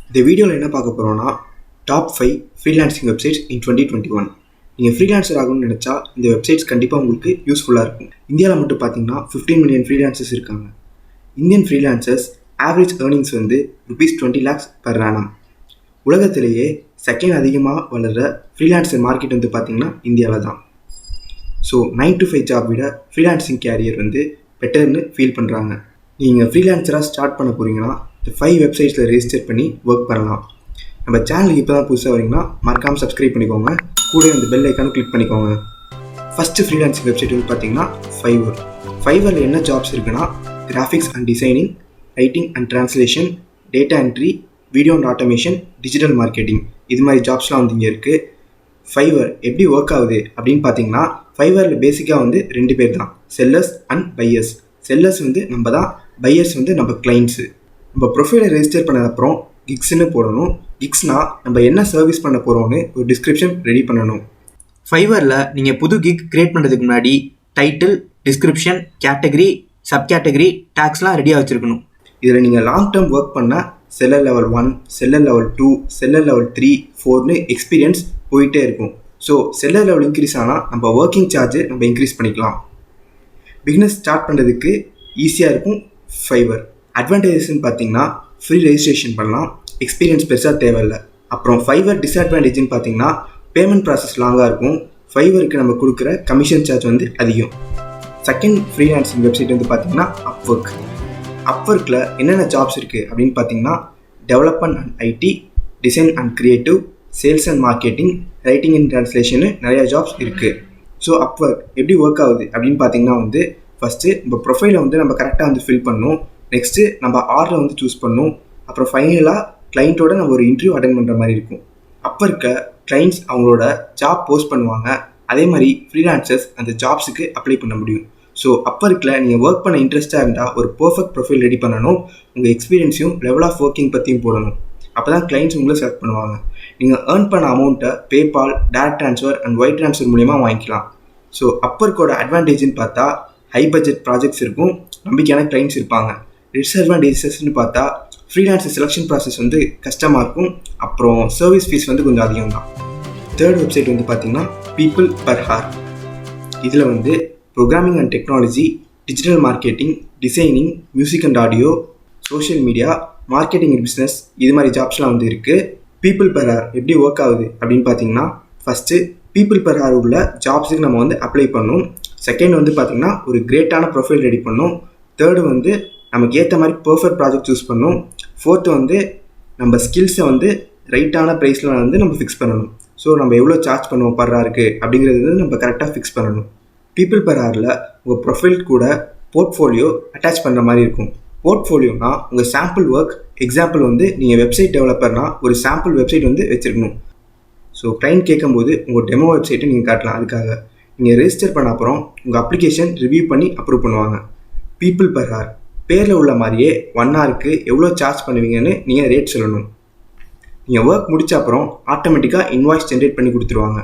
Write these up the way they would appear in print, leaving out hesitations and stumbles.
இந்த வீடியோவில் என்ன பார்க்க போகிறோன்னா டாப் 5 ஃப்ரீலான்சிங் வெப்சைட்ஸ் இன் 2021. நீங்கள் ஃப்ரீலான்சர் ஆகணும்னு நினச்சா இந்த வெப்சைட்ஸ் கண்டிப்பாக உங்களுக்கு யூஸ்ஃபுல்லாக இருக்கும். இந்தியாவில் மட்டும் பார்த்தீங்கன்னா 15 மில்லியன் ஃப்ரீலான்சர்ஸ் இருக்காங்க. இந்தியன் ஃப்ரீலான்சர்ஸ் ஆவரேஜ் ஏர்னிங்ஸ் வந்து ₹20 lakhs per annum. உலகத்திலேயே செகண்ட் அதிகமாக வளர்கிற ஃப்ரீலான்சர் மார்க்கெட் வந்து பார்த்திங்கன்னா இந்தியாவில் தான். ஸோ 9 to 5 ஜாப் விட ஃப்ரீலான்சிங் கேரியர் வந்து பெட்டர்னு ஃபீல் பண்ணுறாங்க. நீங்கள் ஃப்ரீலான்சராக ஸ்டார்ட் பண்ண போகிறீங்கன்னா இந்த 5 வெப்சைட்ஸில் ரெஜிஸ்டர் பண்ணி ஒர்க் பண்ணலாம். நம்ம சேனலுக்கு இப்போ தான் புதுசாக வரீங்கன்னா மறக்காமல் சப்ஸ்கிரைப் பண்ணிக்கோங்க, கூட இந்த பெல் ஐக்கானும் கிளிக் பண்ணிக்கோங்க. ஃபஸ்ட்டு ஃப்ரீலான்சிங் வெப்சைட் வந்து பார்த்தீங்கன்னா ஃபைவரில் என்ன ஜாப்ஸ் இருக்குன்னா graphics and designing, writing and translation, data entry, video and automation, digital marketing, இது மாதிரி ஜாப்ஸ்லாம் வந்து இங்கே இருக்குது. ஃபைவர் எப்படி ஒர்க் ஆகுது அப்படின்னு பார்த்தீங்கன்னா ஃபைவரில் பேசிக்காக வந்து 2 பேர் தான், செல்லர்ஸ் அண்ட் பையர்ஸ். செல்லர்ஸ் வந்து நம்ம தான், பையர்ஸ் வந்து நம்ம கிளைண்ட்ஸு. நம்ம ப்ரொஃபைலை ரெஜிஸ்டர் பண்ணதுக்கப்புறம் கிக்ஸ்ன்னு போடணும். கிக்ஸ்னால் நம்ம என்ன சர்வீஸ் பண்ண போகிறோம்னு ஒரு டிஸ்கிரிப்ஷன் ரெடி பண்ணணும். ஃபைவரில் நீங்கள் புது கிக் கிரியேட் பண்ணுறதுக்கு முன்னாடி title, description, category, sub category, டேக்ஸ்லாம் ரெடியாக வச்சுருக்கணும். இதில் நீங்கள் லாங் டேர்ம் ஒர்க் பண்ண seller level 1, seller level 2, seller level 3, 4ன்னு எக்ஸ்பீரியன்ஸ் போயிட்டே இருக்கும். ஸோ செல்லர் லெவல் இன்க்ரீஸ் ஆனால் நம்ம ஒர்க்கிங் சார்ஜ் நம்ம இன்க்ரீஸ் பண்ணிக்கலாம். பிஸ்னஸ் ஸ்டார்ட் பண்ணுறதுக்கு ஈஸியாக இருக்கும் ஃபைவர். அட்வான்டேஜஸ்ன்னு பார்த்தீங்கன்னா ஃப்ரீ ரெஜிஸ்ட்ரேஷன் பண்ணலாம், எக்ஸ்பீரியன்ஸ் பெருசாக தேவையில்லை. அப்புறம் ஃபைவர் டிஸ்அட்வான்டேஜ்னு பார்த்தீங்கன்னா பேமெண்ட் ப்ராசஸ் லாங்காக இருக்கும். ஃபைவருக்கு நம்ம கொடுக்குற கமிஷன் சார்ஜ் வந்து அதிகம். செகண்ட் ஃப்ரீலான்சிங் வெப்சைட் வந்து பார்த்தீங்கன்னா அப்வொர்க்கில் என்னென்ன ஜாப்ஸ் இருக்குது அப்படின்னு பார்த்தீங்கன்னா development and IT, design and creative, sales and marketing, writing and ட்ரான்ஸ்லேஷனு நிறையா ஜாப்ஸ் இருக்குது. ஸோ அப்வொர்க் எப்படி ஒர்க் ஆகுது அப்படின்னு பார்த்தீங்கன்னா வந்து ஃபஸ்ட்டு நம்ம ப்ரொஃபைலை வந்து நம்ம கரெக்டாக வந்து ஃபில் பண்ணணும். நெக்ஸ்ட்டு நம்ம ஆர்டரை வந்து சூஸ் பண்ணணும். அப்புறம் ஃபைனலாக கிளைண்ட்டோட நம்ம ஒரு இன்டர்வியூ அட்டென்ட் பண்ணுற மாதிரி இருக்கும். அப்வொர்க்கை கிளைண்ட்ஸ் அவங்களோட ஜாப் போஸ்ட் பண்ணுவாங்க, அதே மாதிரி ஃப்ரீலான்சர்ஸ் அந்த ஜாப்ஸுக்கு அப்ளை பண்ண முடியும். ஸோ அப்வொர்க்கில் நீங்கள் ஒர்க் பண்ண இன்ட்ரெஸ்ட்டாக இருந்தால் ஒரு பர்ஃபெக்ட் ப்ரொஃபைல் ரெடி பண்ணணும். உங்கள் எக்ஸ்பீரியன்ஸையும் லெவல் ஆஃப் ஒர்க்கிங் பற்றியும் போடணும். அப்போ தான் கிளைண்ட்ஸ் உங்களை செலக்ட் பண்ணுவாங்க. நீங்கள் ஏர்ன் பண்ண அமௌண்ட்டை PayPal, direct transfer and white transfer மூலிமா வாங்கிக்கலாம். ஸோ அப்வொர்க்கோட அட்வான்டேஜ்னு பார்த்தா ஹை பட்ஜெட் ப்ராஜெக்ட்ஸ் இருக்கும், நம்பிக்கையான கிளைண்ட்ஸ் இருப்பாங்க. டிஸ்அட்வான்டேஜஸ்ன்னு பார்த்தா ஃப்ரீலான்சர் செலெக்ஷன் ப்ராசஸ் வந்து கஷ்டமாக இருக்கும், அப்புறம் சர்வீஸ் ஃபீஸ் வந்து கொஞ்சம் அதிகம் தான். தேர்ட் வெப்சைட் வந்து பார்த்திங்கன்னா பீப்புள் பர் ஹார். இதில் வந்து programming and technology, digital marketing, designing, music and audio, social media, marketing and business, இது மாதிரி ஜாப்ஸ்லாம் வந்து இருக்குது. பீப்புள் பர் ஹார் எப்படி ஒர்க் ஆகுது அப்படின்னு பார்த்தீங்கன்னா ஃபஸ்ட்டு பீப்புள் பர் ஹார் உள்ள ஜாப்ஸுக்கு நம்ம வந்து அப்ளை பண்ணணும். செகண்ட் வந்து பார்த்திங்கன்னா ஒரு கிரேட்டான ப்ரொஃபைல் ரெடி பண்ணணும். தேர்டு வந்து நமக்கு ஏற்ற மாதிரி பர்ஃபெக்ட் ப்ராஜெக்ட் சூஸ் பண்ணணும். ஃபோர்த்து வந்து நம்ம ஸ்கில்ஸை வந்து ரைட்டான ப்ரைஸில் வந்து நம்ம ஃபிக்ஸ் பண்ணணும். ஸோ நம்ம எவ்வளோ சார்ஜ் பண்ணுவோம் பர் ஹாருக்கு அப்படிங்கிறது வந்து நம்ம கரெக்டாக ஃபிக்ஸ் பண்ணணும். பீப்புள் பர் ஹாரில் உங்கள் ப்ரொஃபைல் கூட போர்ட்ஃபோலியோ அட்டாச் பண்ணுற மாதிரி இருக்கும். போர்ட்ஃபோலியோனா உங்கள் சாம்பிள் ஒர்க். எக்ஸாம்பிள் வந்து நீங்கள் வெப்சைட் டெவலப்பர்னால் ஒரு சாம்பிள் வெப்சைட் வந்து வச்சுருக்கணும். ஸோ கிளைண்ட் கேட்கும்போது உங்கள் டெமோ வெப்சைட்டை நீங்கள் காட்டலாம். அதுக்காக நீங்கள் ரெஜிஸ்டர் பண்ண அப்புறம் உங்கள் அப்ளிகேஷன் ரிவ்யூ பண்ணி அப்ரூவ் பண்ணுவாங்க. பீப்புள் பர் ஹார் பேரில் உள்ள மாதிரியே 1 ஹாருக்கு எவ்வளோ சார்ஜ் பண்ணுவீங்கன்னு நீங்கள் ரேட் சொல்லணும். நீங்கள் ஒர்க் முடித்த அப்புறம் ஆட்டோமேட்டிக்காக இன்வாய்ஸ் ஜென்ரேட் பண்ணி கொடுத்துருவாங்க.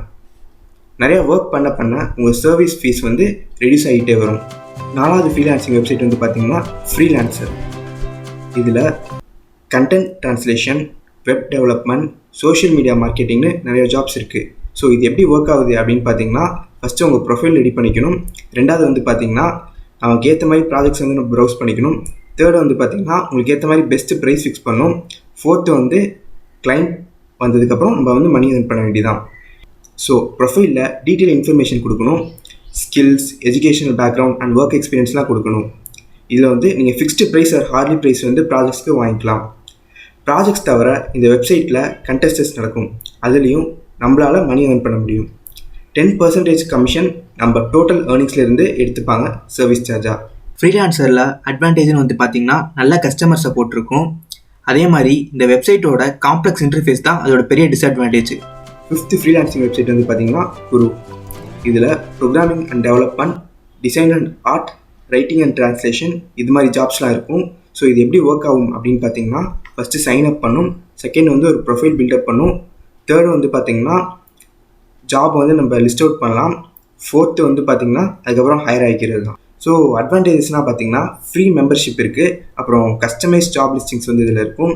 நிறையா ஒர்க் பண்ண உங்கள் சர்வீஸ் ஃபீஸ் வந்து ரெடியூஸ் ஆகிட்டே வரும். 4வது ஃப்ரீலான்சிங் வெப்சைட் வந்து பார்த்திங்கன்னா ஃப்ரீலான்சர். இதில் content translation, web development, social media மார்க்கெட்டிங்னு நிறைய ஜாப்ஸ் இருக்குது. ஸோ இது எப்படி ஒர்க் ஆகுது அப்படின்னு பார்த்தீங்கன்னா ஃபஸ்ட்டு உங்கள் ப்ரொஃபைல் ரெடி பண்ணிக்கணும். ரெண்டாவது வந்து பார்த்திங்கன்னா நமக்கு ஏற்ற மாதிரி ப்ராஜெக்ட்ஸ் வந்து நம்ம ப்ரௌஸ் பண்ணிக்கணும். தேர்டு வந்து பார்த்திங்கன்னா உங்களுக்கு ஏற்ற மாதிரி பெஸ்ட்டு ப்ரைஸ் ஃபிக்ஸ் பண்ணணும். ஃபோர்த்து வந்து கிளைண்ட் வந்ததுக்கப்புறம் நம்ம வந்து மணி ஏர்ன் பண்ண வேண்டியதான். ஸோ ப்ரொஃபைலில் டீட்டெயில் இன்ஃபர்மேஷன் கொடுக்கணும். Skills, educational background and work எக்ஸ்பீரியன்ஸ்லாம் கொடுக்கணும். இதில் வந்து நீங்கள் fixed price or hourly price வந்து ப்ராஜெக்ட்ஸ்க்கு வாங்கிக்கலாம். ப்ராஜெக்ட்ஸ் தவிர இந்த வெப்சைட்டில் கண்டெஸ்டஸ் நடக்கும், அதுலேயும் நம்மளால் மணி ஏர்ன் பண்ண முடியும். 10% கமிஷன் நம்ம டோட்டல் ஏர்னிங்ஸ்லேருந்து எடுத்துப்பாங்க சர்வீஸ் சார்ஜாக. ஃப்ரீலான்சரில் அட்வான்டேஜ்னு வந்து பார்த்திங்கன்னா நல்ல கஸ்டமர் சப்போர்ட் இருக்கும். அதே மாதிரி இந்த வெப்சைட்டோட காம்ப்ளெக்ஸ் இன்டர்ஃபேஸ் தான் அதோட பெரிய டிஸ்அட்வான்டேஜ். 5th ஃப்ரீலான்சிங் வெப்சைட் வந்து பார்த்திங்கன்னா குரு. இதில் programming and development, design and art, writing and translation, இது மாதிரி ஜாப்ஸ்லாம் இருக்கும். ஸோ இது எப்படி ஒர்க் ஆகும் அப்படின்னு பார்த்தீங்கன்னா ஃபஸ்ட்டு சைன் அப் பண்ணும். செகண்ட் வந்து ஒரு ப்ரொஃபைல் பில்டப் பண்ணும். தேர்டு வந்து பார்த்திங்கன்னா ஜாப் வந்து நம்ம லிஸ்ட் அவுட் பண்ணலாம். ஃபோர்த்து வந்து பார்த்திங்கன்னா அதுக்கப்புறம் ஹையர் ஆகிக்கிறது தான். ஸோ அட்வான்டேஜஸ்னால் பார்த்திங்கன்னா ஃப்ரீ மெம்பர்ஷிப் இருக்குது, அப்புறம் கஸ்டமைஸ் ஜாப் லிஸ்டிங்ஸ் வந்து இதில் இருக்கும்.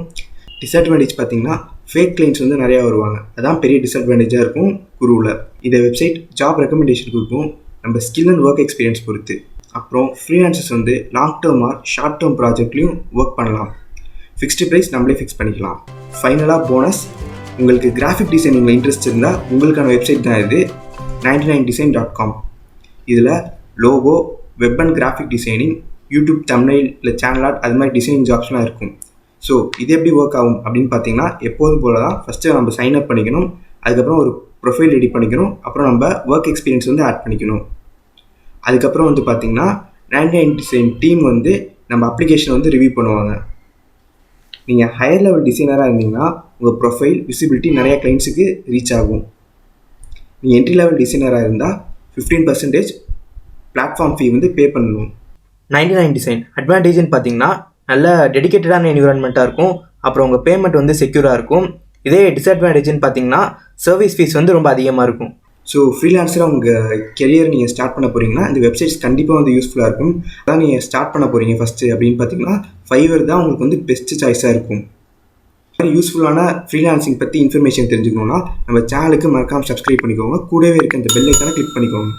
டிஸ்அட்வான்டேஜ் பார்த்தீங்கன்னா ஃபேக் கிளைண்ட்ஸ் வந்து நிறையா வருவாங்க. அதான் பெரிய டிஸ்அட்வான்டேஜாக இருக்கும் குருவில். இந்த வெப்சைட் ஜாப் ரெக்கமெண்டேஷன் கொடுக்கும், நம்ம ஸ்கில் அண்ட் ஒர்க் எக்ஸ்பீரியன்ஸ் பொறுத்து. அப்புறம் ஃப்ரீலான்சர்ஸ் வந்து long term or short term ப்ராஜெக்ட்லையும் ஒர்க் பண்ணலாம். ஃபிக்ஸ்டு ப்ரைஸ் நம்மளே ஃபிக்ஸ் பண்ணிக்கலாம். ஃபைனலாக போனஸ், உங்களுக்கு கிராஃபிக் டிசைனிங்கில் இன்ட்ரெஸ்ட் இருந்தால் உங்களுக்கான வெப்சைட் தான் இது, 99design.com. இதில் logo, web and graphic designing, YouTube thumbnail இல்லை சேனல் ஆர்ட் அது மாதிரி டிசைனிங் ஜாப்ஸ்லாம் இருக்கும். ஸோ இது எப்படி ஒர்க் ஆகும் அப்படின்னு பார்த்தீங்கன்னா, எப்போதும் போல தான் ஃபஸ்ட்டு நம்ம சைன் அப் பண்ணிக்கணும், அதுக்கப்புறம் ஒரு ப்ரொஃபைல் ரெடி பண்ணிக்கணும், அப்புறம் நம்ம ஒர்க் எக்ஸ்பீரியன்ஸ் வந்து ஆட் பண்ணிக்கணும். அதுக்கப்புறம் வந்து பார்த்தீங்கன்னா 99design டீம் வந்து நம்ம அப்ளிகேஷனை வந்து ரிவ்யூ பண்ணுவாங்க. நீங்கள் ஹையர் லெவல் டிசைனராக இருந்தீங்கன்னா உங்கள் ப்ரொஃபைல் விசிபிலிட்டி நிறையா கிளைண்ட்ஸுக்கு ரீச் ஆகும். நீங்கள் என்ட்ரி லெவல் டிசைனராக இருந்தால் 15% பிளாட்ஃபார்ம் ஃபீ வந்து பே பண்ணணும். 99design அட்வான்டேஜ்னு பார்த்தீங்கன்னா நல்ல டெடிக்கேட்டடான என்விரான்மெண்ட்டாக இருக்கும், அப்புறம் உங்கள் பேமெண்ட் வந்து செக்யூராக இருக்கும். இதே டிஸ்அட்வான்டேஜ்னு பார்த்தீங்கன்னா சர்வீஸ் ஃபீஸ் வந்து ரொம்ப அதிகமாக இருக்கும். ஸோ ஃப்ரீலான்ஸராக உங்கள் கெரியர் நீங்கள் ஸ்டார்ட் பண்ண போகிறீங்கன்னா இந்த வெப்சைட்ஸ் கண்டிப்பாக வந்து யூஸ்ஃபுல்லாக இருக்கும். அதான் நீங்கள் ஸ்டார்ட் பண்ண போகிறீங்க ஃபஸ்ட்டு அப்படின்னு பார்த்தீங்கன்னா Fiverr தான் உங்களுக்கு வந்து பெஸ்ட்டு சாய்ஸாக இருக்கும். யூஸ்ஃபுல்லான ஃப்ரீலான்சிங் பற்றி இன்ஃபர்மேஷன் தெரிஞ்சுக்கணுன்னா நம்ம சேனலுக்கு மறக்காமல் சப்ஸ்கிரைப் பண்ணிக்கோங்க. கூடவே இருக்க அந்த பெல் ஐக்கானை கிளிக் பண்ணிக்கோங்க.